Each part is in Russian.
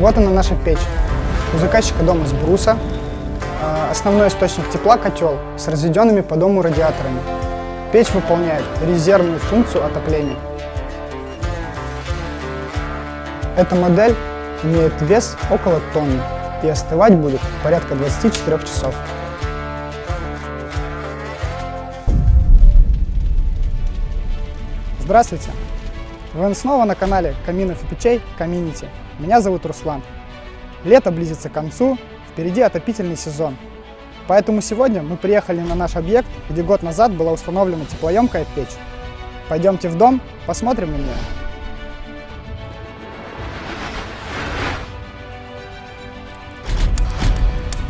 вот она наша печь. У заказчика дом из бруса. Основной источник тепла – котел с разведенными по дому радиаторами. Печь выполняет резервную функцию отопления. Эта модель имеет вес около тонны и остывать будет порядка 24 часов. Здравствуйте! Вы снова на канале Каминов и печей Community. Меня зовут Руслан. Лето близится к концу, впереди отопительный сезон. Поэтому сегодня мы приехали на наш объект, где год назад была установлена теплоемкая печь. Пойдемте в дом, посмотрим на нее.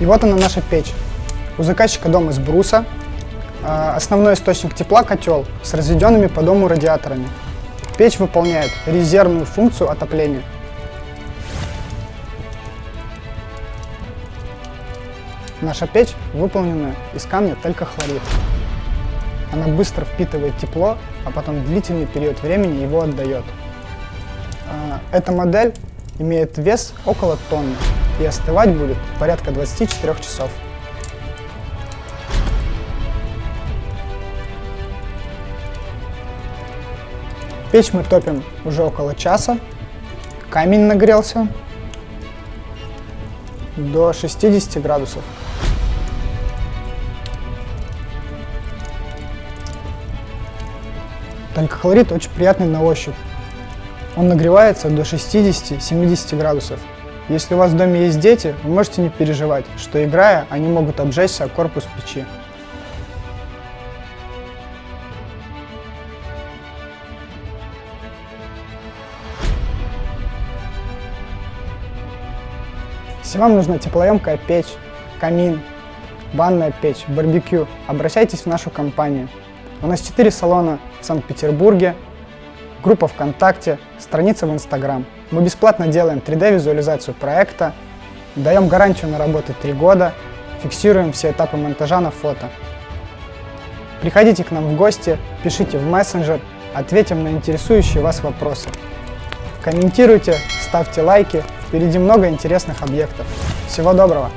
И вот она наша печь. У заказчика дом из бруса. Основной источник тепла – котел с разведенными по дому радиаторами. Печь выполняет резервную функцию отопления. Наша печь выполнена из камня талькохлорид. Она быстро впитывает тепло, а потом длительный период времени его отдает. Эта модель имеет вес около тонны и остывать будет порядка 24 часов. Печь мы топим уже около часа. Камень нагрелся до 60 градусов. Талькохлорид очень приятный на ощупь. Он нагревается до 60-70 градусов. Если у вас в доме есть дети, вы можете не переживать, что играя, они могут обжечься о корпус печи. Если вам нужна теплоемкая печь, камин, банная печь, барбекю, обращайтесь в нашу компанию. У нас 4 салона в Санкт-Петербурге, группа ВКонтакте, страница в Инстаграм. Мы бесплатно делаем 3D-визуализацию проекта, даем гарантию на работу 3 года, фиксируем все этапы монтажа на фото. Приходите к нам в гости, пишите в мессенджер, ответим на интересующие вас вопросы. Комментируйте, ставьте лайки, впереди много интересных объектов. Всего доброго!